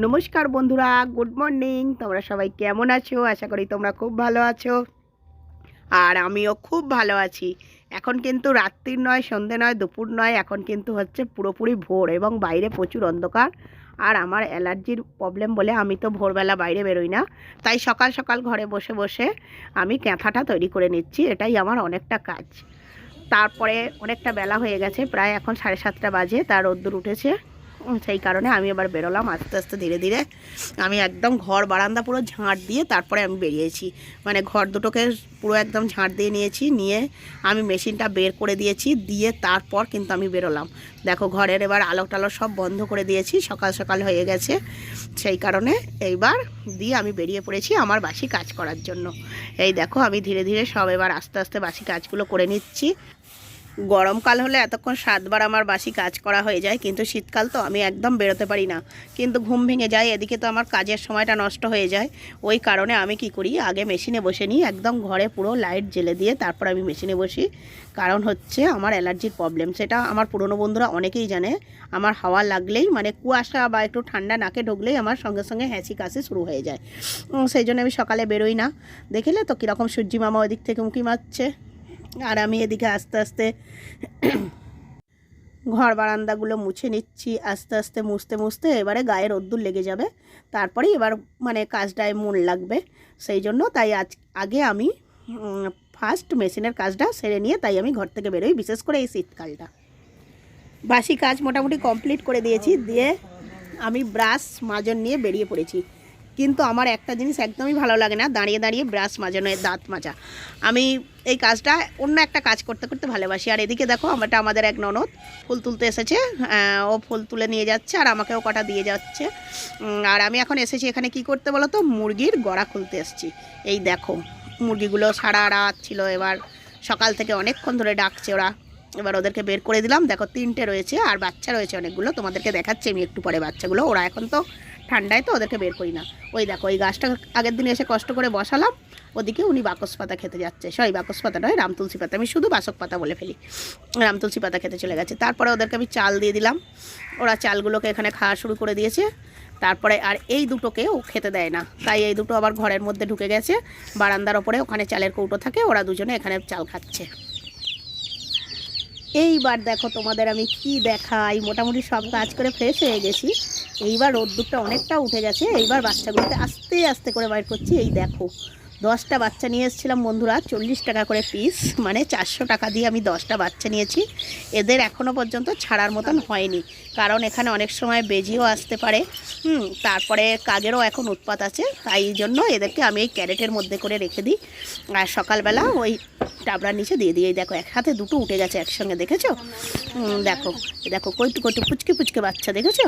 নমস্কার বন্ধুরা, good morning. তোমরা সবাই কেমন আছো? আশা করি তোমরা খুব ভালো আছো, আর আমিও খুব ভালো আছি। এখন কিন্তু রাত্রির নয়, সন্ধে নয়, দুপুর নয়, এখন কিন্তু হচ্ছে পুরোপুরি ভোর এবং বাইরে প্রচুর অন্ধকার। আর আমার অ্যালার্জির প্রবলেম বলে আমি তো ভোরবেলা বাইরে বেরোই না, তাই সকাল সকাল ঘরে বসে বসে আমি ক্যাঁথাটা তৈরি করে নিচ্ছি। এটাই আমার অনেকটা কাজ। তারপরে অনেকটা বেলা হয়ে গেছে, প্রায় এখন 7:30 বাজে, তার রোদ্দুর উঠেছে। সেই কারণে আমি এবার বেরোলাম আস্তে আস্তে ধীরে ধীরে। আমি একদম ঘর বারান্দা পুরো ঝাঁট দিয়ে তারপরে আমি বেরিয়েছি, মানে ঘর দুটোকে পুরো একদম ঝাঁট দিয়ে নিয়েছি, নিয়ে আমি মেশিনটা বের করে দিয়েছি, দিয়ে তারপর কিন্তু আমি বেরোলাম। দেখো ঘরের এবার আলো টালো সব বন্ধ করে দিয়েছি, সকাল সকাল হয়ে গেছে। সেই কারণে এইবার দিয়ে আমি বেরিয়ে পড়েছি আমার বাসি কাজ করার জন্য। এই দেখো আমি ধীরে ধীরে সব এবার আস্তে আস্তে বাসি কাজগুলো করে নিচ্ছি। গরমকাল হলে এতক্ষণ 7বার আমার বাসি কাজ করা হয়ে যায়, কিন্তু শীতকাল তো আমি একদম বেরোতে পারি না, কিন্তু ঘুম ভেঙে যায়, এদিকে তো আমার কাজের সময়টা নষ্ট হয়ে যায়। ওই কারণে আমি কি করি, আগে মেশিনে বসে নিই, একদম ঘরে পুরো লাইট জ্বেলে দিয়ে তারপর আমি মেশিনে বসি। কারণ হচ্ছে আমার অ্যালার্জির প্রবলেম, সেটা আমার পুরনো বন্ধুরা অনেকেই জানে। আমার হাওয়া লাগলেই, মানে কুয়াশা বা একটু ঠান্ডা নাকে ঢুকলেই আমার সঙ্গে সঙ্গে হ্যাঁচি কাশি শুরু হয়ে যায়। সেই জন্য আমি সকালে বেরোই না। দেখলে তো কীরকম সূর্যি মামা ওই দিক থেকে উঁকি মারছে, আর আমি এদিকে আস্তে আস্তে ঘর বারান্দাগুলো মুছে নিচ্ছি। আস্তে আস্তে মুছতে মুছতে এবারে গায়ে রোদ্দুর লেগে যাবে, তারপরেই এবার মানে কাজটায় মন লাগবে। সেই জন্য তাই আগে আমি ফার্স্ট মেশিনের কাজটা সেরে নিয়ে তাই আমি ঘর থেকে বেরোই, বিশেষ করে এই শীতকালটা। বাসি কাজ মোটামুটি কমপ্লিট করে দিয়েছি, দিয়ে আমি ব্রাশ মাজন নিয়ে বেরিয়ে পড়েছি। কিন্তু আমার একটা জিনিস একদমই ভালো লাগে না, দাঁড়িয়ে দাঁড়িয়ে ব্রাশ মাজানো, দাঁত মাজা। আমি এই কাজটা অন্য একটা কাজ করতে করতে ভালোবাসি। আর এদিকে দেখো আমাদের এক ননদ ফুল তুলতে এসেছে, ও ফুল তুলে নিয়ে যাচ্ছে আর আমাকেও কটা দিয়ে যাচ্ছে। আর আমি এখন এসেছি এখানে কি করতে বলো তো, মুরগির গড়া খুলতে এসেছি। এই দেখো মুরগিগুলো সারা রাত ছিল, এবার সকাল থেকে অনেকক্ষণ ধরে ডাকছে ওরা। এবার ওদেরকে বের করে দিলাম। দেখো 3টে রয়েছে আর বাচ্চা রয়েছে অনেকগুলো, তোমাদেরকে দেখাচ্ছি আমি একটু পরে বাচ্চাগুলো। ওরা এখন তো ঠান্ডায় তো ওদেরকে বের করি না। ওই দেখো ওই গাছটা আগের দিন এসে কষ্ট করে বসালাম, ওদিকে উনি বাকস পাতা খেতে যাচ্ছে। সরি, বাকস পাতা নয়, রামতুলসী পাতা, আমি শুধু বাসক পাতা বলে ফেলি। রামতুলসী পাতা খেতে চলে গেছে। তারপরে ওদেরকে আমি চাল দিয়ে দিলাম, ওরা চালগুলোকে এখানে খাওয়া শুরু করে দিয়েছে। তারপরে আর এই দুটোকে ও খেতে দেয় না, তাই এই দুটো আবার ঘরের মধ্যে ঢুকে গেছে বারান্দার ওপরে, ওখানে চালের কৌটো থাকে, ওরা দুজনে এখানে চাল খাচ্ছে। এইবার দেখো তোমাদের আমি কি দেখাই, মোটামুটি সব কাজ করে ফ্রেশ হয়ে গেছি। এইবার রোদ্দুরটা অনেকটা উঠে গেছে, এইবার বাচ্চাগুলোকে আস্তে আস্তে করে বাইর করছি। এই দেখো 10টা বাচ্চা নিয়ে এসেছিলাম বন্ধুরা, 40 টাকা করে পিস, মানে 400 টাকা দিয়ে আমি 10টা বাচ্চা নিয়েছি। এদের এখনও পর্যন্ত ছাড়ার মতন হয়নি, কারণ এখানে অনেক সময় বেজিও আসতে পারে, তারপরে কাকেরও এখন উৎপাত আছে, তাই জন্য এদেরকে আমি এই ক্যারেটের মধ্যে করে রেখে দিই, আর সকালবেলা ওই টাবড়ার নিচে দিয়ে দিই। এই দেখো এক হাতে দুটো উঠে গেছে একসঙ্গে, দেখেছো? দেখো দেখো কইটু কইটু পুচকে পুচকে বাচ্চা, দেখেছো?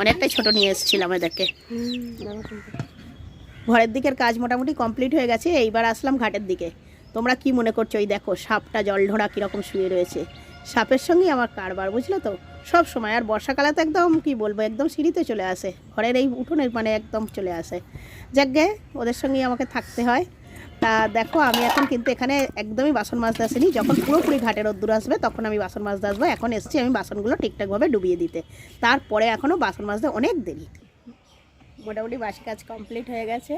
অনেকটাই ছোট নিয়ে এসেছিলাম এদেরকে। ঘরের দিকের কাজ মোটামুটি কমপ্লিট হয়ে গেছে, এইবার আসলাম ঘাটের দিকে। তোমরা কি মনে করছো? এই দেখো সাপটা জলঢোড়া কীরকম শুয়ে রয়েছে, সাপের সঙ্গেই আমার কারবার, বুঝলো তো? সব সময়, আর বর্ষাকালে তো একদম কি বলবো, একদম সিঁড়িতে চলে আসে, ঘরের এই উঠোনের মানে একদম চলে আসে। যাকগে, ওদের সঙ্গেই আমাকে থাকতে হয়। তা দেখো আমি এখন কিন্তু এখানে একদমই বাসন মাজতে আসিনি, যখন পুরোপুরি ঘাটের রোদ্দুর আসবে তখন আমি বাসন মাজতে আসবো। এখন এসছি আমি বাসনগুলো ঠিকঠাকভাবে ডুবিয়ে দিতে, তারপরে এখনও বাসন মাজতে অনেক দেরি। মোটামুটি বাসি কাজ কমপ্লিট হয়ে গেছে,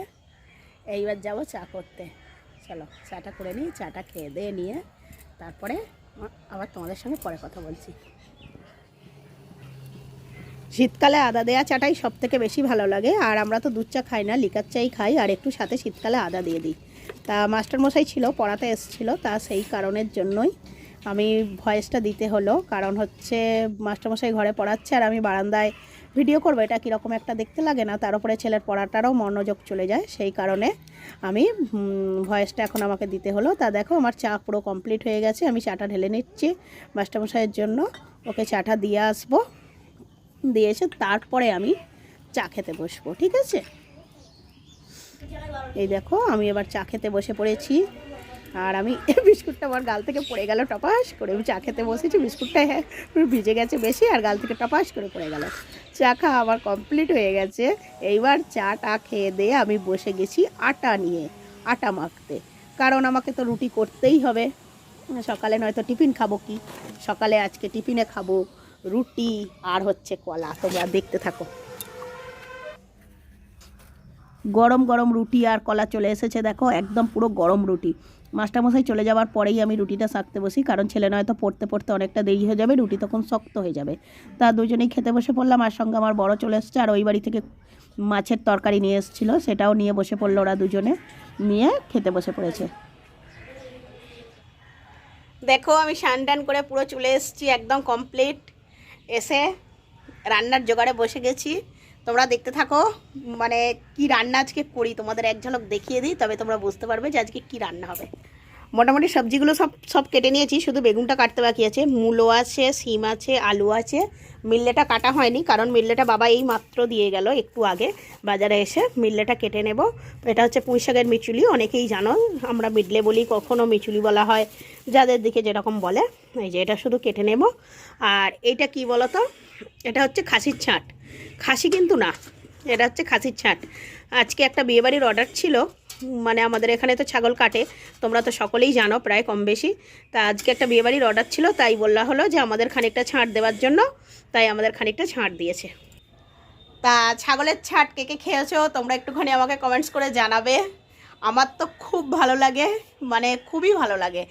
এইবার যাবো চা করতে। চলো চাটা করে নিই, চাটা খেয়ে দিয়ে নিয়ে তারপরে আবার তোমাদের সঙ্গে পরে কথা বলছি। শীতকালে আদা দেওয়া চাটাই সব থেকে বেশি ভালো লাগে, আর আমরা তো দুধ চা খাই না, লিকার চাই খাই, আর একটু সাথে শীতকালে আদা দিয়ে দিই। তা মাস্টারমশাই ছিল, পড়াতে এসেছিলো, তা সেই কারণের জন্যই আমি ভয়েসটা দিতে হলো, কারণ হচ্ছে মাস্টারমশাই ঘরে পড়াচ্ছে আর আমি বারান্দায় ভিডিও করবো, এটা কীরকম একটা দেখতে লাগে না? তার উপরে ছেলের পড়াটারও মনোযোগ চলে যায়, সেই কারণে আমি ভয়েসটা এখন আমাকে দিতে হলো। তা দেখো আমার চা পুরো কমপ্লিট হয়ে গেছে, আমি চাটা ঢেলে নিচ্ছি মাস্টারমশাইয়ের জন্য, ওকে চাটা দিয়ে আসবো, দিয়ে এসে তারপরে আমি চা খেতে বসবো, ঠিক আছে? এই দেখো আমি এবার চা খেতে বসে পড়েছি, আর আমি বিস্কুটটা আমার গাল থেকে পড়ে গেল টপাস করে। আমি চা খেতে বসেছি, বিস্কুটটা ভিজে গেছে বেশি, আর গাল থেকে টপাস করে পড়ে গেল। চা খাওয়া আমার কমপ্লিট হয়ে গেছে, এইবার চাটা খেয়ে দিয়ে আমি বসে গেছি আটা নিয়ে, আটা মাখতে, কারণ আমাকে তো রুটি করতেই হবে। সকালে নয়তো টিফিন খাবো কি, সকালে আজকে টিফিনে খাবো রুটি আর হচ্ছে কলা, তোমরা দেখতে থাকো। গরম গরম রুটি আর কলা চলে এসেছে, দেখো একদম পুরো গরম রুটি। মাস্টারমশাই চলে যাওয়ার পরেই আমি রুটিটা সাকতে বসি, কারণ ছেলে নয়তো পড়তে পড়তে অনেকটা দেরি হয়ে যাবে, রুটি তখন শক্ত হয়ে যাবে। তা দুজনেই খেতে বসে পড়লাম, আর সঙ্গে আমার বড় চলে এসছে, আর ওই বাড়ি থেকে মাছের তরকারি নিয়ে এসেছিলো, সেটাও নিয়ে বসে পড়লো ওরা দুজনে, নিয়ে খেতে বসে পড়েছে। দেখো আমি স্নান টান করে পুরো চলে এসেছি, একদম কমপ্লিট। এসে রান্নার জোগাড়ে বসে গেছি, তোমরা দেখতে থাকো। মানে কি রান্না আজকে করি তোমাদের এক ঝলক দেখিয়ে দিই, তবে তোমরা বুঝতে পারবে যে আজকে কি রান্না হবে। মোটামুটি সবজিগুলো সব কেটে নিয়েছি, শুধু বেগুনটা কাটতে বাকি আছে। মূলো আছে, সিম আছে, আলু আছে। মিল্লেটা কাটা হয়নি, কারণ মিল্লেটা বাবা এই মাত্র দিয়ে গেল একটু আগে বাজারে এসে। মিল্লেটা কেটে নেব। এটা হচ্ছে পুঁই শাকের মিচুলি, অনেকেই জানো, আমরা মিডলে বলি, কখনও মিচুলি বলা হয়, যাদের দিকে যেরকম বলে। এই যে এটা শুধু কেটে নেব। আর এইটা কি বলো তো, এটা হচ্ছে খাসির ছাঁট, খাসি কিন্তু না, এটা হচ্ছে খাসির ছাঁট। আজকে একটা বিয়েবাড়ির অর্ডার ছিল, মানে আমাদের এখানে তো ছাগল কাটে, তোমরা তো সকলেই জানো প্রায় কম বেশি। তা আজকে একটা বিয়েবাড়ির অর্ডার ছিল, তাই বলা হলো যে আমাদের খানিকটা ছাঁট দেওয়ার জন্য, তাই আমাদের খানিকটা ছাঁট দিয়েছে। তা ছাগলের ছাঁট কে কে খেয়েছো তোমরা একটুখানি আমাকে কমেন্টস করে জানাবে। আমার তো খুব ভালো লাগে, মানে খুবই ভালো লাগে।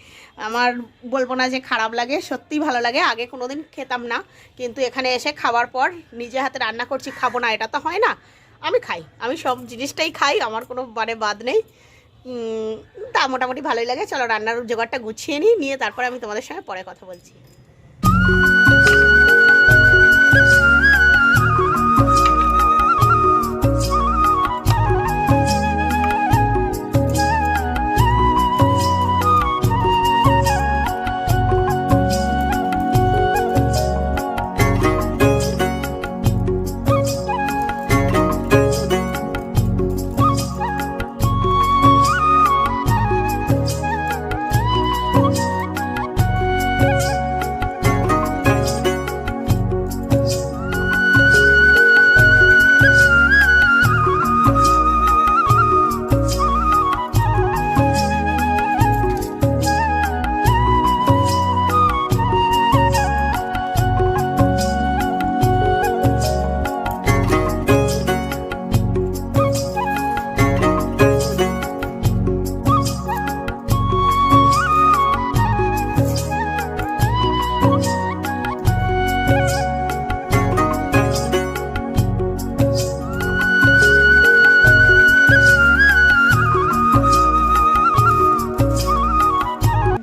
আমার বলবো না যে খারাপ লাগে, সত্যিই ভালো লাগে। আগে কোনো দিন খেতাম না, কিন্তু এখানে এসে খাওয়ার পর নিজে হাতে রান্না করছি, খাবো না এটা তো হয় না। আমি খাই, আমি সব জিনিসটাই খাই, আমার কোনো মানে বাদ নেই। তা মোটামুটি ভালোই লাগে। চলো রান্নার জোগাড়টা গুছিয়ে নিয়ে তারপরে আমি তোমাদের সঙ্গে পরে কথা বলছি।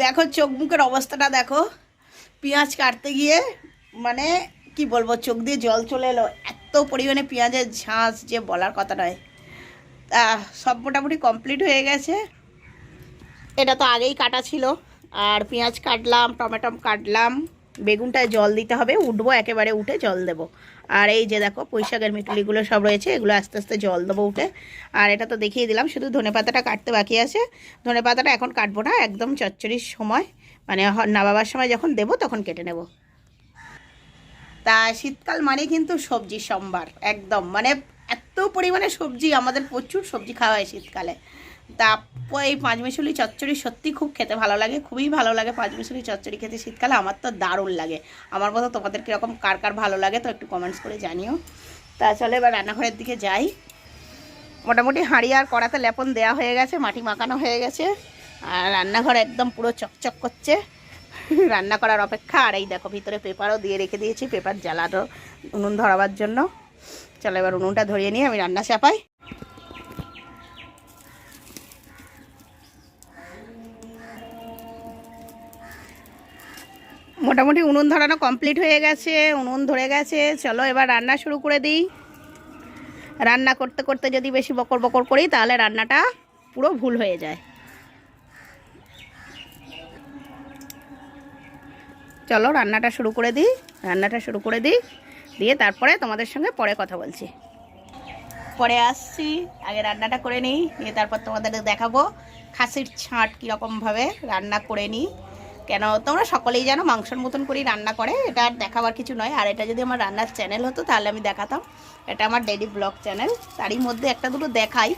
দেখো চোখ মুখের অবস্থাটা দেখো, পেঁয়াজ কাটতে গিয়ে মানে কি বলবো, চোখ দিয়ে জল চলে এলো, এত পরিমাণে পেঁয়াজের ঝাঁজ যে বলার কথা নয়। তা সব মোটামুটি কমপ্লিট হয়ে গেছে। এটা তো আগেই কাটা ছিল, আর পেঁয়াজ কাটলাম, টমেটো কাটলাম, বেগুনটায় জল দিতে হবে, উঠবো একেবারে, উঠে জল দেব। আর এই যে দেখো পুঁই শাকের মিটুলিগুলো সব রয়েছে, এগুলো আস্তে আস্তে জল দেবো উঠে। আর এটা তো দেখিয়ে দিলাম, শুধু ধনেপাতাটা কাটতে বাকি আছে। ধনেপাতাটা এখন কাটবো না, একদম চচ্চড়ির সময়, মানে নামাবার সময় যখন দেবো তখন কেটে নেব। তা শীতকাল মানে কিন্তু সবজি সম্ভার, একদম মানে এত পরিমাণে সবজি, আমাদের প্রচুর সবজি খাওয়া হয় শীতকালে। তা এই পাঁচমিশালি চচ্চড়ি সত্যি খুব খেতে ভালো লাগে, খুবই ভালো লাগে পাঁচমিশালি চচ্চড়ি খেতে শীতকালে, আমার তো দারুণ লাগে। আমার মতো তোমাদের কীরকম কার কার ভালো লাগে তো একটু কমেন্টস করে জানিও। তা চলো এবার রান্নাঘরের দিকে যাই। মোটামুটি হাঁড়ি আর কড়াতে লেপন দেওয়া হয়ে গেছে, মাটি মাখানো হয়ে গেছে, আর রান্নাঘর একদম পুরো চকচক করছে, রান্না করার অপেক্ষা। আর এই দেখো ভিতরে পেপারও দিয়ে রেখে দিয়েছি, পেপার জ্বালানো উনুন ধরাবার জন্য। চলো এবার উনুনটা ধরিয়ে নিয়ে আমি রান্না চাপাই। মোটামুটি উনুন ধরানো কমপ্লিট হয়ে গেছে, উনুন ধরে গেছে। চলো এবার রান্না শুরু করে দিই। রান্না করতে করতে যদি বেশি বকর বকর করি তাহলে রান্নাটা পুরো ভুল হয়ে যায়। চলো রান্নাটা শুরু করে দিই, দিয়ে তারপরে তোমাদের সঙ্গে পরে কথা বলছি। পরে আসছি, আগে রান্নাটা করে নিই, নিয়ে তারপর তোমাদের দেখাবো খাসির ছাঁট কীরকমভাবে রান্না করে নিই। কেন তোমরা সকলেই জানো মাংসর মতন করেই রান্না করে, এটা আর দেখাবার কিছু নয়। আর এটা যদি আমার রান্নার চ্যানেল হতো তাহলে আমি দেখাতাম, এটা আমার ডেলি ব্লগ চ্যানেল, তারই মধ্যে একটা দুটো দেখাই,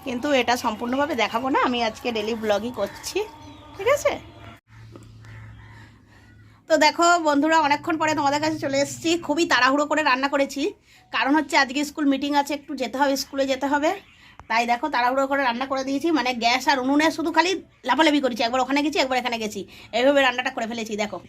কিন্তু এটা সম্পূর্ণভাবে দেখাবো না। আমি আজকে ডেলি ব্লগই করছি, ঠিক আছে। তো দেখো বন্ধুরা, অনেকক্ষণ পরে তোমাদের কাছে চলে এসেছি। খুবই তাড়াহুড়ো করে রান্না করেছি, কারণ হচ্ছে আজকে স্কুল মিটিং আছে, একটু যেতে হবে, স্কুলে যেতে হবে। তাই দেখো তাড়াহুড়ো করে রান্না করে দিয়েছি, মানে গ্যাস আর উনুনে শুধু খালি লাফালাফি করেছি, একবার ওখানে গেছি একবার এখানে গেছি, এইভাবে রান্নাটা করে ফেলেছি। দেখো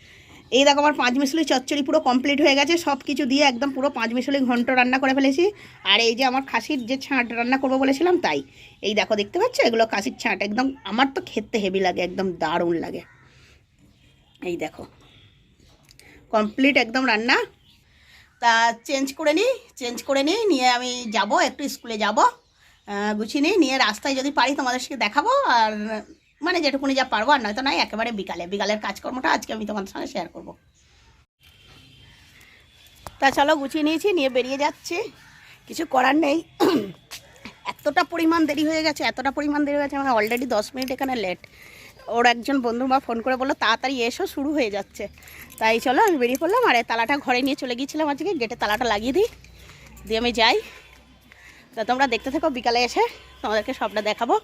এই দেখো আমার 5 মিশালি চচ্চড়ি পুরো কমপ্লিট হয়ে গেছে, সব কিছু দিয়ে একদম পুরো 5 মিশালি ঘন্ট রান্না করে ফেলেছি। আর এই যে আমার খাসির যে ছাঁট রান্না করবো বলেছিলাম, তাই এই দেখো দেখতে পাচ্ছ এগুলো খাসির ছাঁট, একদম আমার তো খেতে হেভি লাগে, একদম দারুণ লাগে। এই দেখো কমপ্লিট একদম রান্না। তা চেঞ্জ করে নিই নিয়ে আমি যাব একটু স্কুলে যাব, গুছিয়ে নিয়ে রাস্তায় যদি পারি তোমাদের সাথে দেখাবো, আর মানে যেটুকুনি যা পারবো, আর নয়তো নয় একেবারে বিকালের কাজকর্মটা আজকে আমি তোমাদের সঙ্গে শেয়ার করব। তা চলো গুছিয়ে নিয়েছি, নিয়ে বেরিয়ে যাচ্ছি, কিছু করার নেই। এতটা পরিমাণ দেরি হয়ে গেছে মানে অলরেডি 10 মিনিট এখানে লেট। ওর একজন বন্ধু মা ফোন করে বললো তাড়াতাড়ি এসো, শুরু হয়ে যাচ্ছে। তাই চলো আমি বেরিয়ে পড়লাম, আর তালাটা ঘরে নিয়ে চলে গিয়েছিলাম, আজকে গেটে তালাটা লাগিয়ে দিই, দিয়ে আমি যাই। তা তোমরা দেখতে থাকো, বিকালে এসে তোমাদেরকে সবটা দেখাবো।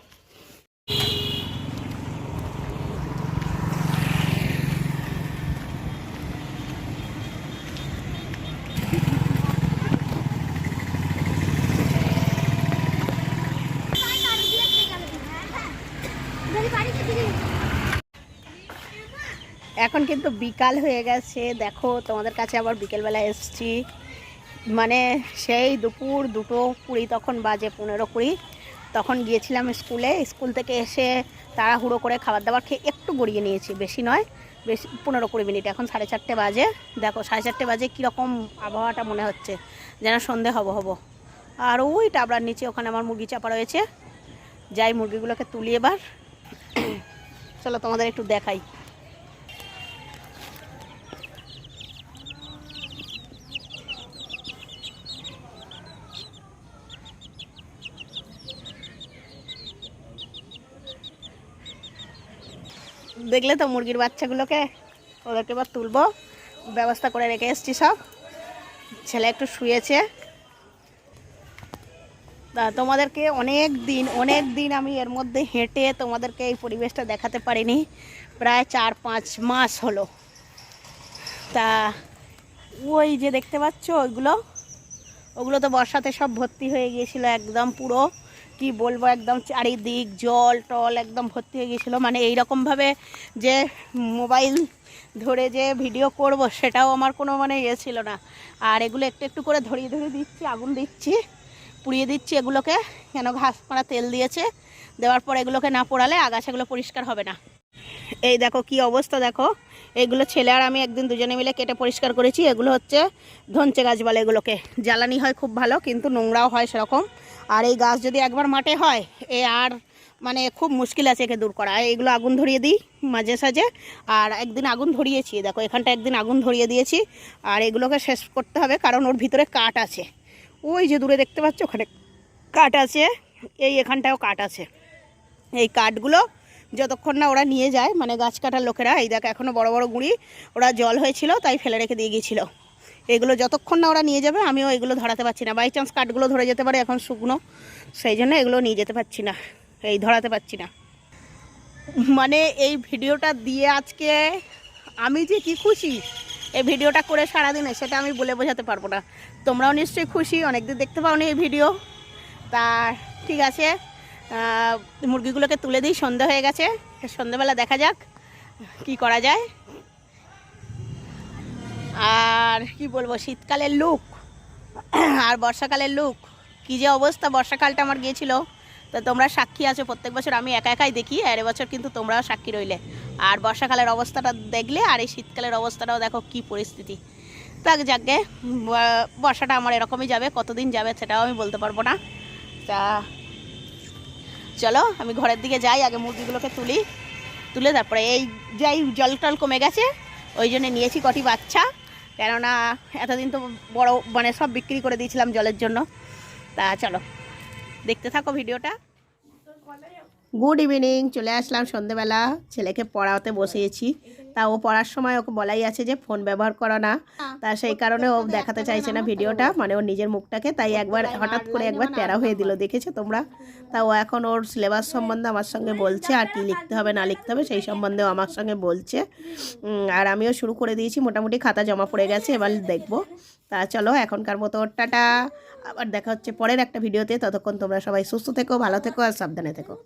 এখন কিন্তু বিকাল হয়ে গেছে, দেখো তোমাদের কাছে আবার বিকেলবেলা এসছি, মানে সেই দুপুর 2:20 তখন বাজে, 15:20 তখন গিয়েছিলাম স্কুল থেকে এসে তাড়াহুড়ো করে খাবার দাবার খেয়ে একটু গড়িয়ে নিয়েছি, বেশি নয়, বেশি 15-20 মিনিট। এখন 4:30 বাজে, দেখো 4:30 বাজে কীরকম আবহাওয়াটা মনে হচ্ছে, যেন সন্ধে হব। আর ওই টাবড়ার নিচে ওখানে আমার মুরগি চাপা রয়েছে, যাই মুরগিগুলোকে তুলি এবার। চলো তোমাদের একটু দেখাই। দেখলে তো মুরগির বাচ্চাগুলোকে, ওদেরকে এবার তুলবো, ব্যবস্থা করে রেখে এসছি সব। ছেলে একটু শুয়েছে। তা তোমাদেরকে অনেক দিন আমি এর মধ্যে হেঁটে তোমাদেরকে এই পরিবেশটা দেখাতে পারিনি, প্রায় 4-5 মাস হলো। তা ওই যে দেখতে পাচ্ছ ওগুলো তো বর্ষাতে সব ভর্তি হয়ে গিয়েছিল, একদম পুরো কি বলবো, একদম চারিদিক জল টল একদম ভর্তি হয়ে গিয়েছিলো। মানে এইরকমভাবে যে মোবাইল ধরে যে ভিডিও করব সেটাও আমার কোনো মানে ছিল না। আর এগুলো একটু একটু করে ধরিয়ে দিচ্ছি, আগুন দিচ্ছি, পুড়িয়ে দিচ্ছি এগুলোকে, কেন ঘাস মারা তেল দিয়েছে, দেওয়ার পর এগুলোকে না পোড়ালে আগাছাগুলো পরিষ্কার হবে না। এই দেখো কি অবস্থা, দেখো এগুলো ছেলে আর আমি একদিন দুজনে মিলে কেটে পরিষ্কার করেছি। এগুলো হচ্ছে ধনচে গাছ বলে, এগুলোকে জ্বালানি হয় খুব ভালো, কিন্তু নোংরাও হয় সেরকম। আর এই গাছ যদি একবার মাঠে হয় আর মানে খুব মুশকিল আছে একে দূর করা। এইগুলো আগুন ধরিয়ে দিই মাঝে সাঝে, আর একদিন আগুন ধরিয়েছি, দেখো এখানটা একদিন আগুন ধরিয়ে দিয়েছি। আর এগুলোকে শেষ করতে হবে, কারণ ওর ভিতরে কাঠ আছে, ওই যে দূরে দেখতে পাচ্ছ ওখানে কাঠ আছে, এখানটাও কাঠ আছে। এই কাঠগুলো যতক্ষণ না ওরা নিয়ে যায়, মানে গাছ কাটার লোকেরা, এই দেখ এখনও বড় বড় গুঁড়ি, ওরা জল হয়েছিল তাই ফেলে রেখে দিয়ে গিয়েছিল। এগুলো যতক্ষণ না ওরা নিয়ে যাবে আমিও এগুলো ধরাতে পারছি না, বাই চান্স কাঠগুলো ধরে যেতে পারে, এখন শুকনো, সেই জন্য এগুলো নিয়ে যেতে পারছি না, ধরাতে পারছি না। মানে এই ভিডিওটা দিয়ে আজকে আমি যে কি খুশি, এই ভিডিওটা করে সারাদিনে, সেটা আমি বলে বোঝাতে পারবো না। তোমরাও নিশ্চয়ই খুশি, অনেকদিন দেখতে পাওনি এই ভিডিও। তা ঠিক আছে, মুরগিগুলোকে তুলে দিই, সন্ধে হয়ে গেছে, সন্ধেবেলা দেখা যাক কি করা যায়। আর কি বলবো, শীতকালের লুক আর বর্ষাকালের লুক, কী যে অবস্থা। বর্ষাকালটা আমার গিয়েছিল, তো তোমরা সাক্ষী আছো, প্রত্যেক বছর আমি একাই দেখি, আর এবছর কিন্তু তোমরাও সাক্ষী রইলে। আর বর্ষাকালের অবস্থাটা দেখলে, আর এই শীতকালের অবস্থাটাও দেখো কি পরিস্থিতি। তাক যাকে বর্ষাটা আমার এরকমই যাবে, কতদিন যাবে সেটাও আমি বলতে পারবো না। তা চলো আমি ঘরের দিকে যাই, আগে মুরগিগুলোকে তুলে তারপরে এই যাই, জল টল কমে গেছে, ওই জন্য নিয়েছি কটি বাচ্চা, কেননা এতদিন তো বড় মানে সব বিক্রি করে দিয়েছিলাম জলের জন্য। তা চলো দেখতে থাকো ভিডিওটা। গুড ইভিনিং, চলে আসলাম সন্ধেবেলা। ছেলেকে পড়াতে বসিয়েছি। তা ও পড়ার সময় ওকে বলাই আছে যে ফোন ব্যবহার করো না। তা সেই কারণে ও দেখাতে চাইছে না ভিডিওটা, মানে ওর নিজের মুখটাকে। তাই একবার হঠাৎ করে একবার টেরা হয়ে দিল, দেখেছো তোমরা? তা ও এখন ওর সিলেবাস সম্বন্ধে আমার সঙ্গে বলছে, আর কি লিখতে হবে না লিখতে হবে সেই সম্বন্ধেও আমার সঙ্গে বলছে। আর আমিও শুরু করে দিয়েছি, মোটামুটি খাতা জমা পড়ে গেছে, এবার দেখবো। তা চলো এখনকার মতো টাটা, আবার দেখা হচ্ছে পরের একটা ভিডিওতে। ততক্ষণ তোমরা সবাই সুস্থ থেকো, ভালো থেকো আর সাবধানে থেকো।